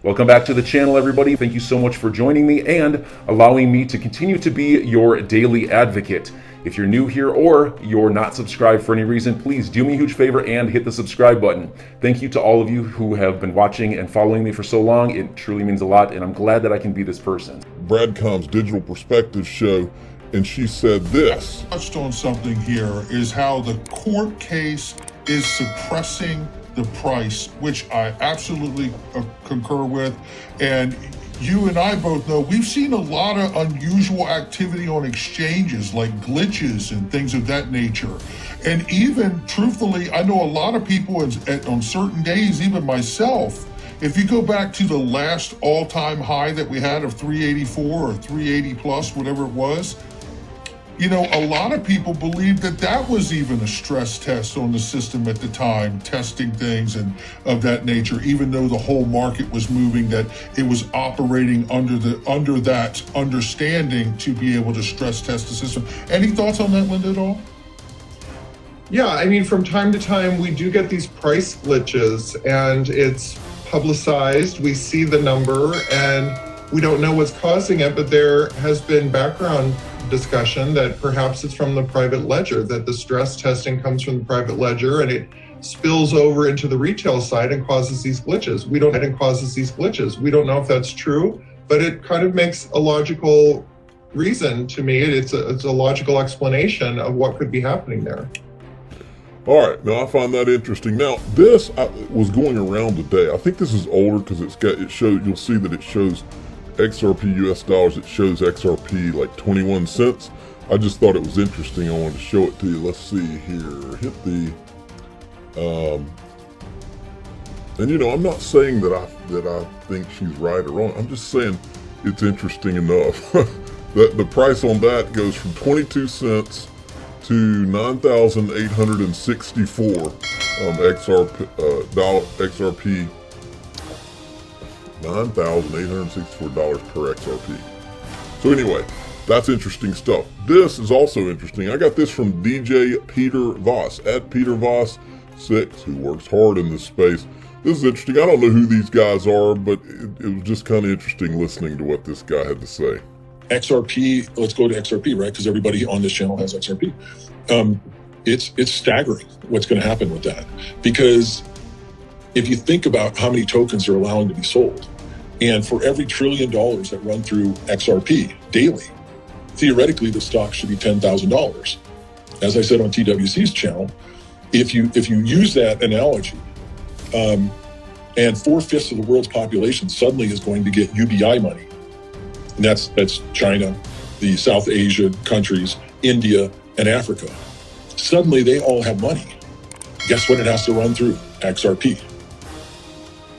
Welcome back to the channel, everybody. Thank you so much for joining me and allowing me to continue to be your daily advocate. If you're new here or you're not subscribed for any reason, please do me a huge favor and hit the subscribe button. Thank you to all of you who have been watching and following me for so long. It truly means a lot, and I'm glad that I can be this person. Bradcom's Digital Perspective show, and she said this. Touched on something here is how the court case is suppressing the price, which I absolutely concur with. And you and I both know we've seen a lot of unusual activity on exchanges, like glitches and things of that nature. And even truthfully, I know a lot of people on certain days, even myself, if you go back to the last all-time high that we had of 384 or 380 plus, whatever it was, you know, a lot of people believed that that was even a stress test on the system at the time, testing things and of that nature, even though the whole market was moving, that it was operating under that understanding to be able to stress test the system. Any thoughts on that, Linda, at all? Yeah, I mean, from time to time, we do get these price glitches and it's publicized. We see the number and we don't know what's causing it, but there has been background discussion that perhaps it's from the private ledger, that the stress testing comes from the private ledger and it spills over into the retail side and causes these glitches. We don't know if that's true, but it kind of makes a logical reason to me. It's a logical explanation of what could be happening there. All right, now I find that interesting. Now, this was going around today. I think this is older because you'll see that it shows XRP US dollars, it shows XRP like 21 cents. I just thought it was interesting. I wanted to show it to you. Let's see here. Hit the and you know, I'm not saying that I think she's right or wrong. I'm just saying it's interesting enough. that the price on that goes from 22 cents to 9,864 XRP $9,864 per XRP. So anyway, that's interesting stuff. This is also interesting. I got this from DJ Peter Voss, at Peter Voss 6, who works hard in this space. This is interesting. I don't know who these guys are, but it was just kind of interesting listening to what this guy had to say. XRP, let's go to XRP, right? Because everybody on this channel has XRP. It's staggering what's going to happen with that, because if you think about how many tokens are allowing to be sold, and for every $1 trillion that run through XRP daily, theoretically the stock should be $10,000. As I said on TWC's channel, if you use that analogy, and 4/5 of the world's population suddenly is going to get UBI money, and that's China, the South Asia countries, India, and Africa. Suddenly they all have money. Guess what it has to run through? XRP.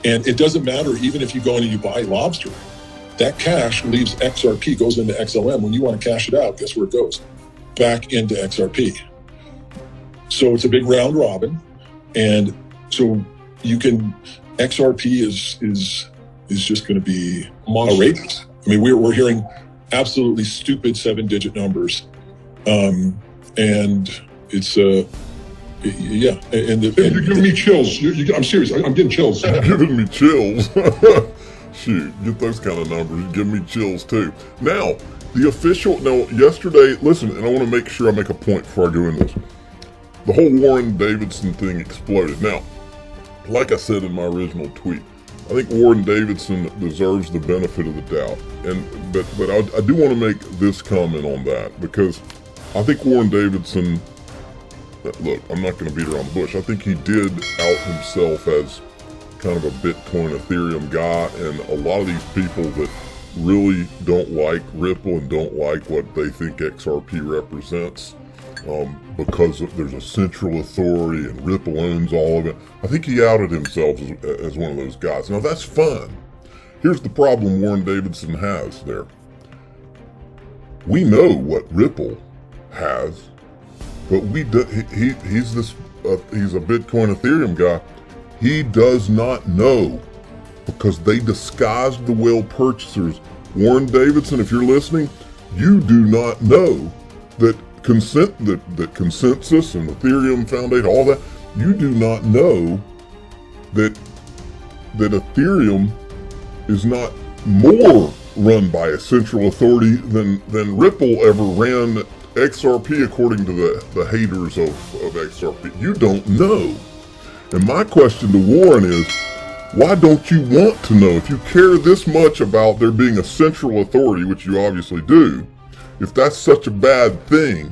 And it doesn't matter, even if you go in and you buy lobster, that cash leaves XRP, goes into XLM. When you want to cash it out, guess where it goes? Back into XRP. So it's a big round robin. And so you can, XRP is just going to be outrageous. I mean, we're hearing absolutely stupid 7-digit numbers. And it's, yeah, and you're giving me chills. I'm serious. I'm getting chills. You're giving me chills. Shoot, get those kind of numbers. You give me chills too. Now, yesterday, listen, and I want to make sure I make a point before I go in this. The whole Warren Davidson thing exploded. Now, like I said in my original tweet, I think Warren Davidson deserves the benefit of the doubt. But I do want to make this comment on that, because I think Warren Davidson, look, I'm not going to beat around the bush. I think he did out himself as kind of a Bitcoin, Ethereum guy, and a lot of these people that really don't like Ripple and don't like what they think XRP represents, because there's a central authority and Ripple owns all of it. I think he outed himself as one of those guys. Now that's fine. Here's the problem Warren Davidson has there. We know what Ripple has, but he's a Bitcoin Ethereum guy. He does not know, because they disguised the whale purchasers. Warren Davidson, if you're listening, you do not know that Consensus and Ethereum Foundation, all that, you do not know that Ethereum is not more run by a central authority than Ripple ever ran XRP, according to the haters of XRP. You don't know. And my question to Warren is, why don't you want to know? If you care this much about there being a central authority, which you obviously do, if that's such a bad thing,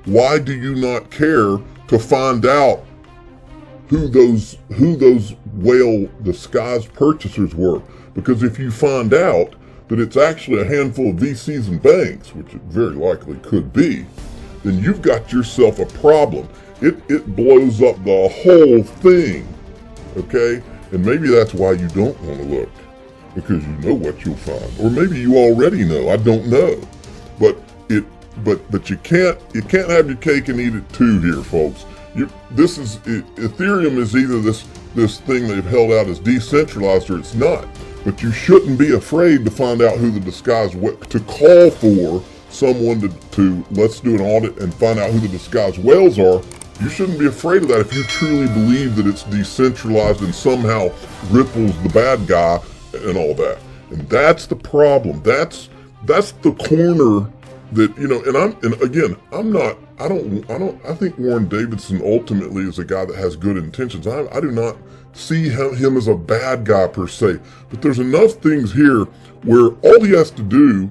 why do you not care to find out who those whale disguised purchasers were? Because if you find out that it's actually a handful of VCs and banks, which it very likely could be, then you've got yourself a problem. It blows up the whole thing, okay? And maybe that's why you don't want to look, because you know what you'll find, or maybe you already know. I don't know, but you can't have your cake and eat it too here, folks. Ethereum is either this thing they've held out as decentralized or it's not. But you shouldn't be afraid to find out who the disguised, to call for someone to let's do an audit and find out who the disguised whales are. You shouldn't be afraid of that if you truly believe that it's decentralized and somehow Ripple's the bad guy and all that. And that's the problem. That's the corner that, I think Warren Davidson ultimately is a guy that has good intentions. I do not see him as a bad guy per se, but there's enough things here where all he has to do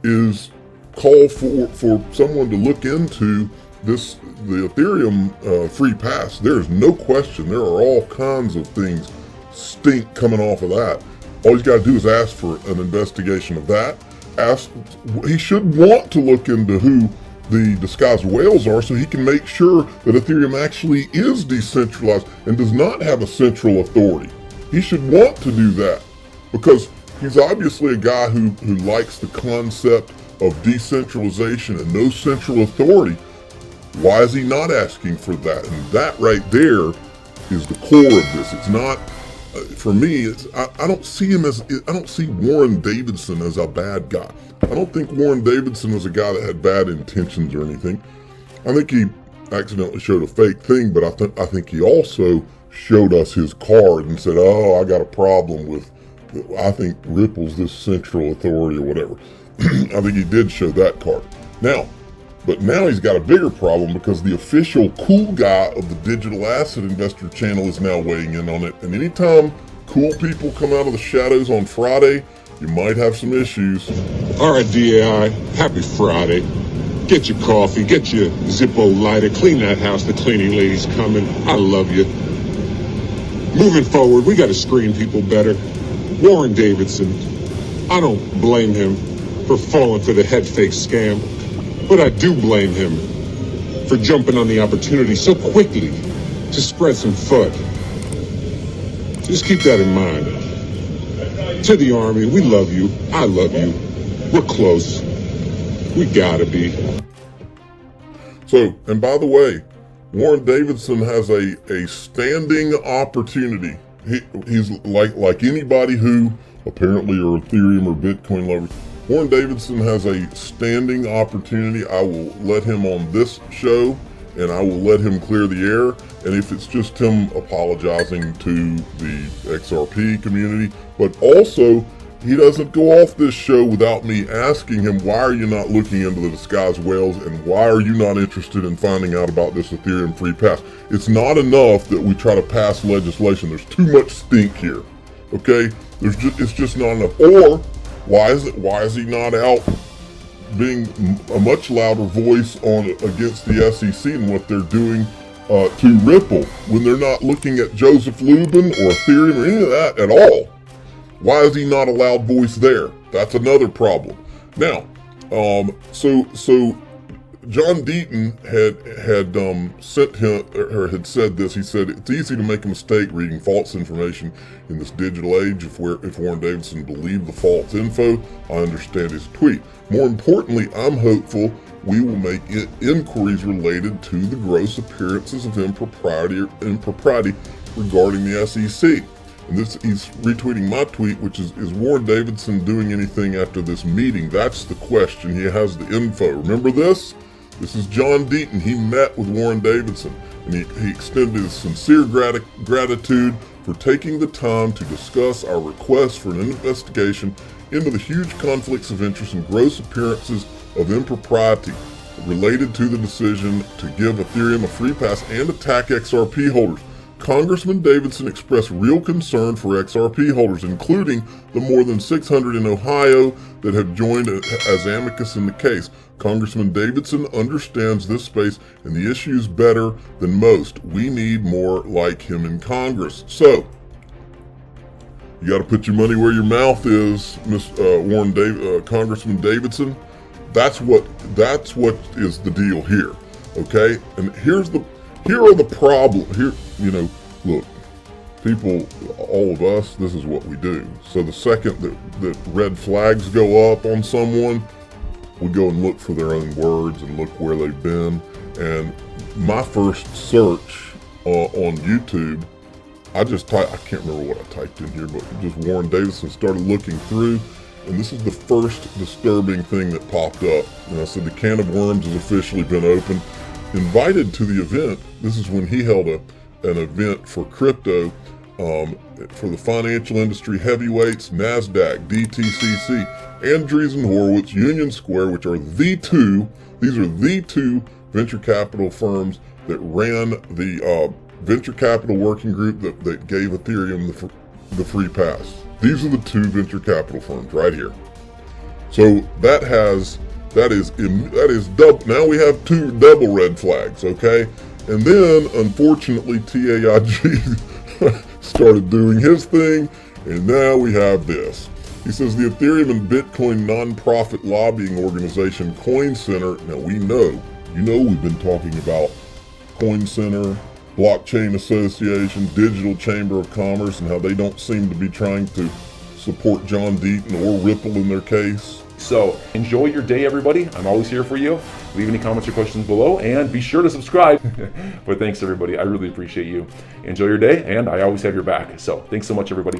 is call for someone to look into the Ethereum free pass. There's no question. There are all kinds of things stink coming off of that. All he's got to do is ask for an investigation of that. He should want to look into who the disguised whales are so he can make sure that Ethereum actually is decentralized and does not have a central authority. He should want to do that because he's obviously a guy who likes the concept of decentralization and no central authority. Why is he not asking for that? And that right there is the core of this. It's not, for me, I don't see Warren Davidson as a bad guy. I don't think Warren Davidson was a guy that had bad intentions or anything. I think he accidentally showed a fake thing, but I think he also showed us his card and said, oh, I got a problem with, I think Ripple's this central authority or whatever. I think he did show that card. But now he's got a bigger problem because the official cool guy of the digital asset investor channel is now weighing in on it. And anytime cool people come out of the shadows on Friday, you might have some issues. All right, DAI, happy Friday. Get your coffee, get your Zippo lighter, clean that house, the cleaning lady's coming. I love you. Moving forward, we got to screen people better. Warren Davidson, I don't blame him for falling for the head fake scam, but I do blame him for jumping on the opportunity so quickly to spread some FUD. Just keep that in mind. To the Army, we love you. I love you. We're close. We gotta be. So, and by the way, Warren Davidson has a standing opportunity. He's like anybody who apparently are Ethereum or Bitcoin lovers. Warren Davidson has a standing opportunity. I will let him on this show and I will let him clear the air. And if it's just him apologizing to the XRP community, but also he doesn't go off this show without me asking him, why are you not looking into the disguised whales and why are you not interested in finding out about this Ethereum free pass? It's not enough that we try to pass legislation. There's too much stink here, okay? It's just not enough. Or why is he not out being a much louder voice against the SEC and what they're doing to Ripple when they're not looking at Joseph Lubin or Ethereum or any of that at all? Why is he not a loud voice there? That's another problem. Now, so John Deaton had sent him or had said this. He said it's easy to make a mistake reading false information in this digital age. If Warren Davidson believed the false info, I understand his tweet. More importantly, I'm hopeful we will make inquiries related to the gross appearances of impropriety regarding the SEC. And he's retweeting my tweet, which is Warren Davidson doing anything after this meeting? That's the question. He has the info. Remember this? This is John Deaton. He met with Warren Davidson, and he extended his sincere gratitude for taking the time to discuss our request for an investigation into the huge conflicts of interest and gross appearances of impropriety related to the decision to give Ethereum a free pass and attack XRP holders. Congressman Davidson expressed real concern for XRP holders, including the more than 600 in Ohio that have joined as amicus in the case. Congressman Davidson understands this space and the issues better than most. We need more like him in Congress. So, you got to put your money where your mouth is, Congressman Davidson. That's what is the deal here, okay? And here are the problem. Here, look, people, all of us, this is what we do. So the second that red flags go up on someone, we go and look for their own words and look where they've been. And my first search on YouTube, I can't remember what I typed in here, but just Warren Davidson, started looking through, and this is the first disturbing thing that popped up. And I said, the can of worms has officially been opened. Invited to the event, this is when he held an event for crypto, for the financial industry heavyweights, NASDAQ, DTCC, Andreessen Horowitz, Union Square, which are these are the two venture capital firms that ran the venture capital working group that gave Ethereum the free pass. These are the two venture capital firms right here. So that is double. Now we have two double red flags, okay? And then, unfortunately, TAIG started doing his thing, and now we have this. He says the Ethereum and Bitcoin nonprofit lobbying organization Coin Center. Now we've been talking about Coin Center, Blockchain Association, Digital Chamber of Commerce, and how they don't seem to be trying to support John Deaton or Ripple in their case. So enjoy your day, everybody. I'm always here for you. Leave any comments or questions below, and be sure to subscribe. But thanks, everybody. I really appreciate you. Enjoy your day, and I always have your back. So thanks so much, everybody.